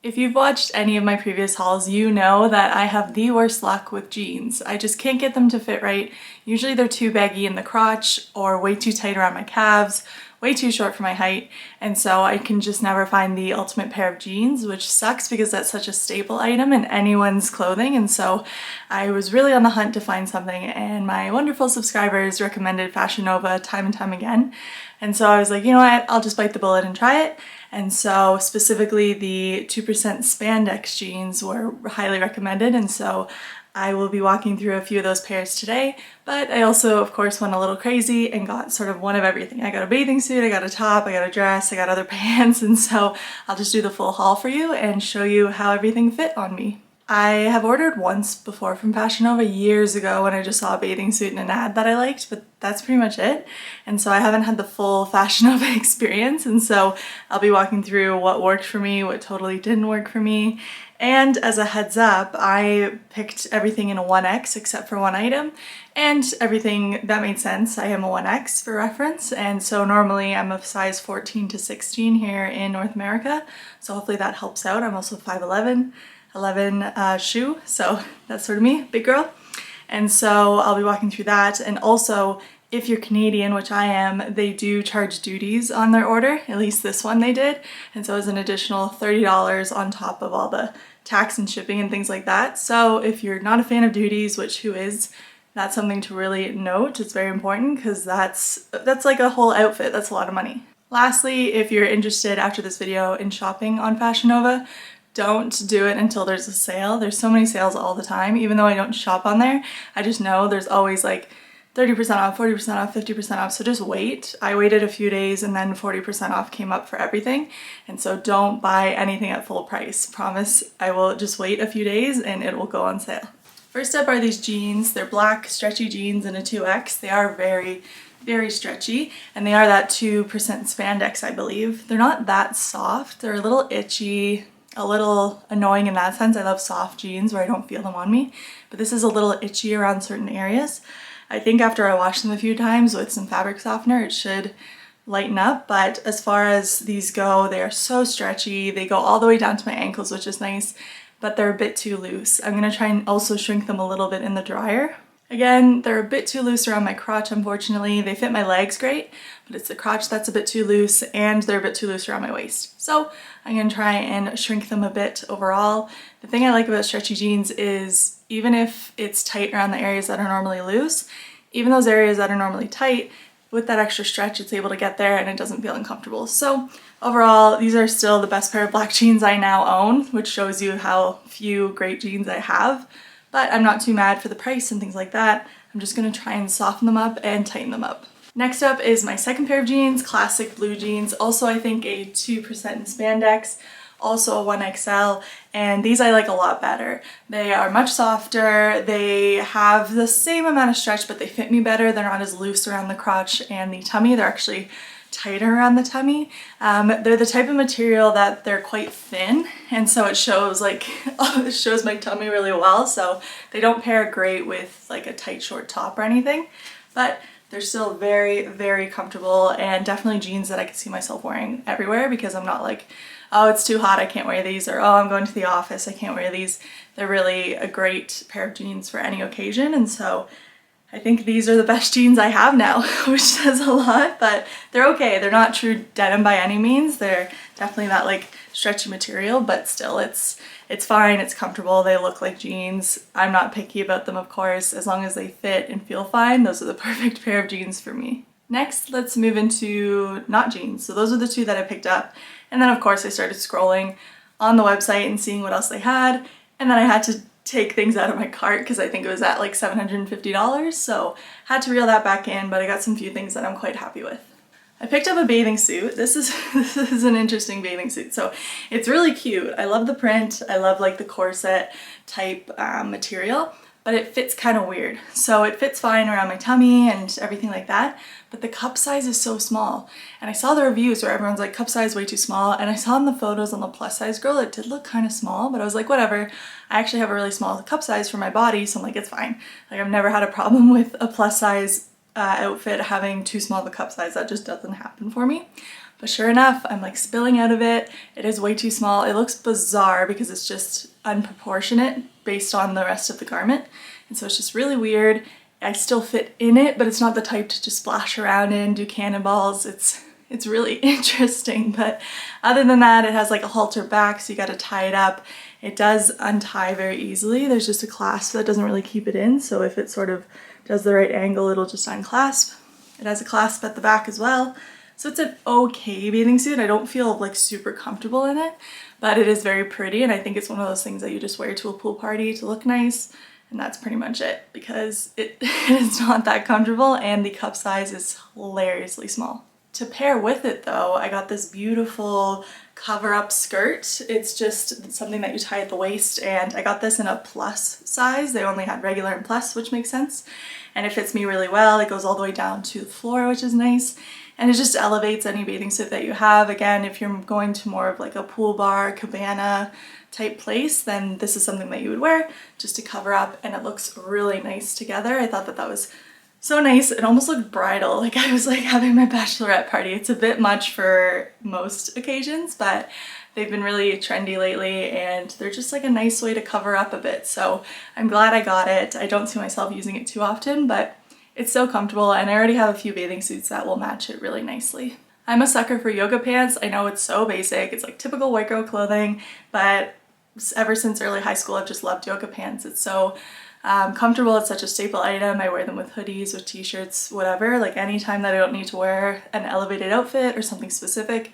If you've watched any of my previous hauls, you know that I have the worst luck with jeans. I just can't get them to fit right. Usually they're too baggy in the crotch or way too tight around my calves, way too short for my height, and so I can just never find the ultimate pair of jeans, which sucks because that's such a staple item in anyone's clothing. And so I was really on the hunt to find something, and my wonderful subscribers recommended Fashion Nova time and time again. And so I was like, you know what, I'll just bite the bullet and try it. And so specifically the 2% spandex jeans were highly recommended, and so I will be walking through a few of those pairs today. But I also, of course, went a little crazy and got sort of one of everything. I got a bathing suit, I got a top, I got a dress, I got other pants, and so I'll just do the full haul for you and show you how everything fit on me. I have ordered once before from Fashion Nova years ago when I just saw a bathing suit in an ad that I liked, but that's pretty much it. And so I haven't had the full Fashion Nova experience, and so I'll be walking through what worked for me, what totally didn't work for me. And as a heads up, I picked everything in a 1X except for one item, and everything that made sense. I am a 1X for reference, and so normally I'm a size 14 to 16 here in North America, so hopefully that helps out. I'm also 5'11". 11 shoe, so that's sort of me, big girl. And so I'll be walking through that. And also, if you're Canadian, which I am, they do charge duties on their order, at least this one they did. And so it's an additional $30 on top of all the tax and shipping and things like that. So if you're not a fan of duties, which who is, that's something to really note. It's very important because that's like a whole outfit. That's a lot of money. Lastly, if you're interested after this video in shopping on Fashion Nova, don't do it until there's a sale. There's so many sales all the time. Even though I don't shop on there, I just know there's always like 30% off, 40% off, 50% off, so just wait. I waited a few days and then 40% off came up for everything. And so don't buy anything at full price. Promise I will just wait a few days and it will go on sale. First up are these jeans. They're black stretchy jeans in a 2X. They are very stretchy, and they are that 2% spandex, I believe. They're not that soft. They're a little itchy, a little annoying in that sense. I love soft jeans where I don't feel them on me, but this is a little itchy around certain areas. I think after I wash them a few times with some fabric softener, it should lighten up, but as far as these go, they are so stretchy. They go all the way down to my ankles, which is nice, but they're a bit too loose. I'm gonna try and also shrink them a little bit in the dryer. Again, they're a bit too loose around my crotch, unfortunately. They fit my legs great, but it's the crotch that's a bit too loose, and they're a bit too loose around my waist. So I'm gonna try and shrink them a bit overall. The thing I like about stretchy jeans is even if it's tight around the areas that are normally loose, even those areas that are normally tight, with that extra stretch, it's able to get there and it doesn't feel uncomfortable. So overall, these are still the best pair of black jeans I now own, which shows you how few great jeans I have. But I'm not too mad for the price and things like that. I'm just gonna try and soften them up and tighten them up. Next up is my second pair of jeans, classic blue jeans. Also, I think a 2% spandex, also a 1XL, and these I like a lot better. They are much softer, they have the same amount of stretch, but they fit me better. They're not as loose around the crotch and the tummy. They're actually tighter around the tummy. They're the type of material that they're quite thin, and so it shows like it shows my tummy really well, so they don't pair great with like a tight short top or anything, but they're still very comfortable and definitely jeans that I could see myself wearing everywhere because I'm not like, oh, it's too hot, I can't wear these, or oh, I'm going to the office, I can't wear these. They're really a great pair of jeans for any occasion, and so I think these are the best jeans I have now, which says a lot, but they're okay. They're not true denim by any means. They're definitely that like stretchy material, but still it's fine, it's comfortable, they look like jeans. I'm not picky about them, of course. As long as they fit and feel fine, those are the perfect pair of jeans for me. Next, let's move into not jeans. So those are the two that I picked up. And then of course I started scrolling on the website and seeing what else they had. And then I had to take things out of my cart because I think it was at like $750, so had to reel that back in, but I got some few things that I'm quite happy with. I picked up a bathing suit. This is an interesting bathing suit. So it's really cute. I love the print. I love like the corset type material, but it fits kind of weird. So it fits fine around my tummy and everything like that, but the cup size is so small. And I saw the reviews where everyone's like, cup size way too small, and I saw in the photos on the plus size girl, it did look kind of small, but I was like, whatever. I actually have a really small cup size for my body, so I'm like, it's fine. Like I've never had a problem with a plus size outfit having too small of a cup size. That just doesn't happen for me. But sure enough, I'm like spilling out of it. It is way too small. It looks bizarre because it's just unproportionate based on the rest of the garment. And so it's just really weird. I still fit in it, but it's not the type to just splash around in, do cannonballs. It's really interesting, but other than that, it has like a halter back, so you got to tie it up. It does untie very easily. There's just a clasp that doesn't really keep it in, so if it sort of does the right angle, it'll just unclasp. It has a clasp at the back as well. So it's an okay bathing suit. I don't feel like super comfortable in it, but it is very pretty, and I think it's one of those things that you just wear to a pool party to look nice, and that's pretty much it because it's not that comfortable, and the cup size is hilariously small. To pair with it though, I got this beautiful cover-up skirt. It's just something that you tie at the waist, and I got this in a plus size. They only had regular and plus, which makes sense. And it fits me really well. It goes all the way down to the floor, which is nice. And it just elevates any bathing suit that you have. Again, if you're going to more of like a pool bar, cabana type place, then this is something that you would wear just to cover up, and it looks really nice together. I thought that that was so nice. It almost looked bridal, like I was like having my bachelorette party. It's a bit much for most occasions, but they've been really trendy lately, and they're just like a nice way to cover up a bit. So I'm glad I got it. I don't see myself using it too often, but it's so comfortable, and I already have a few bathing suits that will match it really nicely. I'm a sucker for yoga pants. I know it's so basic. It's like typical white girl clothing, but ever since early high school, I've just loved yoga pants. It's so comfortable. It's such a staple item. I wear them with hoodies, with t-shirts, whatever. Like anytime that I don't need to wear an elevated outfit or something specific,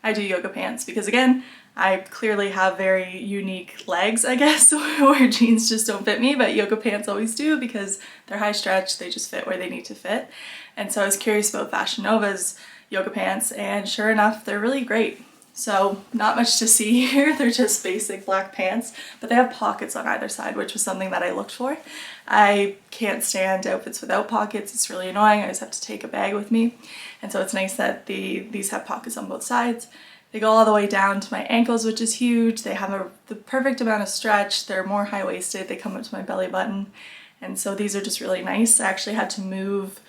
I do yoga pants because again, I clearly have very unique legs, I guess, where jeans just don't fit me, but yoga pants always do because they're high stretch, they just fit where they need to fit. And so I was curious about Fashion Nova's yoga pants, and sure enough, they're really great. So not much to see here, they're just basic black pants, but they have pockets on either side, which was something that I looked for. I can't stand outfits without pockets, it's really annoying, I always have to take a bag with me. And so it's nice that these have pockets on both sides. They go all the way down to my ankles, which is huge. They have the perfect amount of stretch, they're more high-waisted, they come up to my belly button. And so these are just really nice. I actually had to move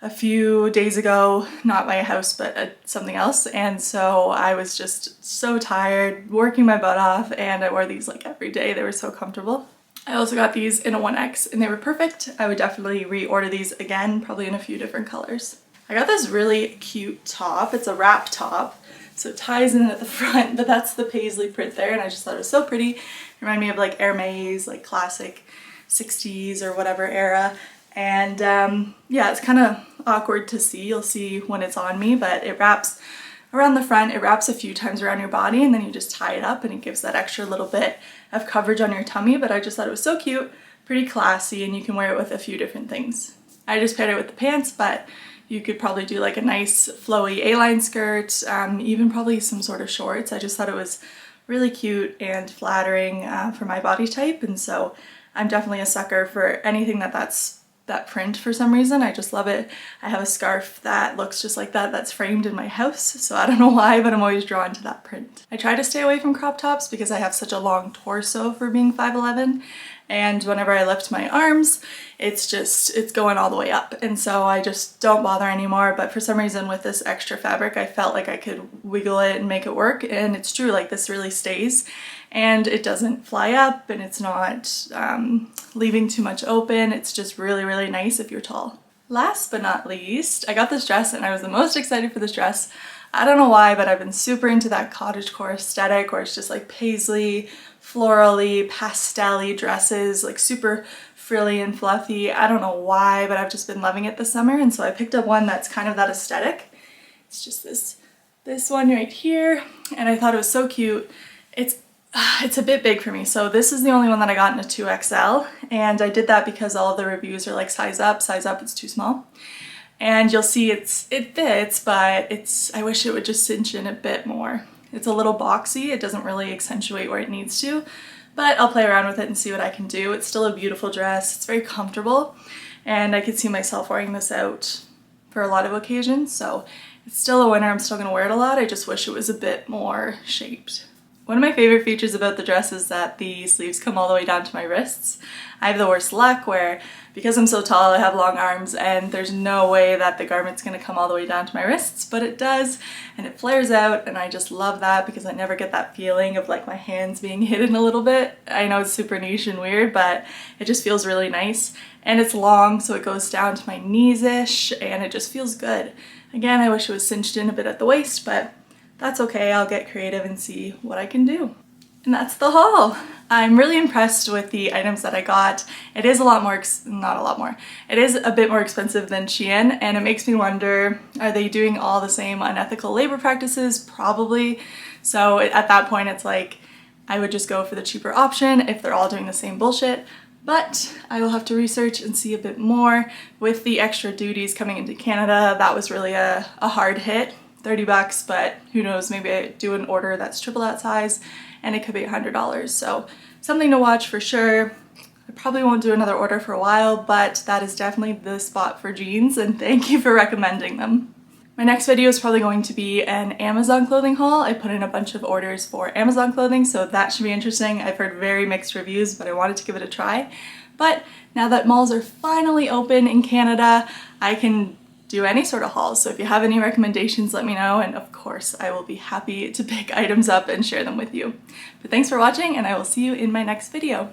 a few days ago, not my house, but something else. And so I was just so tired, working my butt off, and I wore these like every day. They were so comfortable. I also got these in a 1X and they were perfect. I would definitely reorder these again, probably in a few different colors. I got this really cute top. It's a wrap top. So it ties in at the front, but that's the paisley print there, and I just thought it was so pretty. It reminded me of like Hermes, like classic 60s or whatever era. And yeah, it's kind of awkward to see. You'll see when it's on me, but it wraps around the front. It wraps a few times around your body, and then you just tie it up, and it gives that extra little bit of coverage on your tummy. But I just thought it was so cute, pretty classy, and you can wear it with a few different things. I just paired it with the pants, but you could probably do like a nice flowy A-line skirt, even probably some sort of shorts. I just thought it was really cute and flattering for my body type, and so I'm definitely a sucker for anything that's that print for some reason. I just love it. I have a scarf that looks just like that that's framed in my house, so I don't know why, but I'm always drawn to that print. I try to stay away from crop tops because I have such a long torso for being 5'11", and whenever I lift my arms, it's going all the way up, and so I just don't bother anymore. But for some reason with this extra fabric, I felt like I could wiggle it and make it work, and it's true, like this really stays and it doesn't fly up, and it's not leaving too much open. It's just really, really nice if you're tall. Last but not least, I got this dress, and I was the most excited for this dress. I don't know why, but I've been super into that cottagecore aesthetic where it's just like paisley, florally, pastel-y dresses, like super frilly and fluffy. I don't know why, but I've just been loving it this summer, and so I picked up one that's kind of that aesthetic. It's just this one right here, and I thought it was so cute. It's a bit big for me, so this is the only one that I got in a 2XL, and I did that because all of the reviews are like size up, it's too small. And you'll see it fits, but I wish it would just cinch in a bit more. It's a little boxy, it doesn't really accentuate where it needs to, but I'll play around with it and see what I can do. It's still a beautiful dress, it's very comfortable, and I could see myself wearing this out for a lot of occasions, so it's still a winner. I'm still gonna wear it a lot. I just wish it was a bit more shaped. One of my favorite features about the dress is that the sleeves come all the way down to my wrists. I have the worst luck where, because I'm so tall, I have long arms and there's no way that the garment's gonna come all the way down to my wrists, but it does, and it flares out, and I just love that because I never get that feeling of like my hands being hidden a little bit. I know it's super niche and weird, but it just feels really nice. And it's long, so it goes down to my knees-ish, and it just feels good. Again, I wish it was cinched in a bit at the waist, but that's okay. I'll get creative and see what I can do. And that's the haul. I'm really impressed with the items that I got. It is a lot more, not a lot more, it is a bit more expensive than Shein, and it makes me wonder, are they doing all the same unethical labor practices? Probably. So at that point it's like, I would just go for the cheaper option if they're all doing the same bullshit. But I will have to research and see a bit more. With the extra duties coming into Canada, that was really a hard hit. 30 bucks, but who knows, maybe I do an order that's triple that size and it could be $100. So something to watch for sure. I probably won't do another order for a while, but that is definitely the spot for jeans, and thank you for recommending them. My next video is probably going to be an Amazon clothing haul. I put in a bunch of orders for Amazon clothing, so that should be interesting. I've heard very mixed reviews, but I wanted to give it a try. But now that malls are finally open in Canada, I can do any sort of hauls. So if you have any recommendations, let me know, and of course I will be happy to pick items up and share them with you. But thanks for watching, and I will see you in my next video.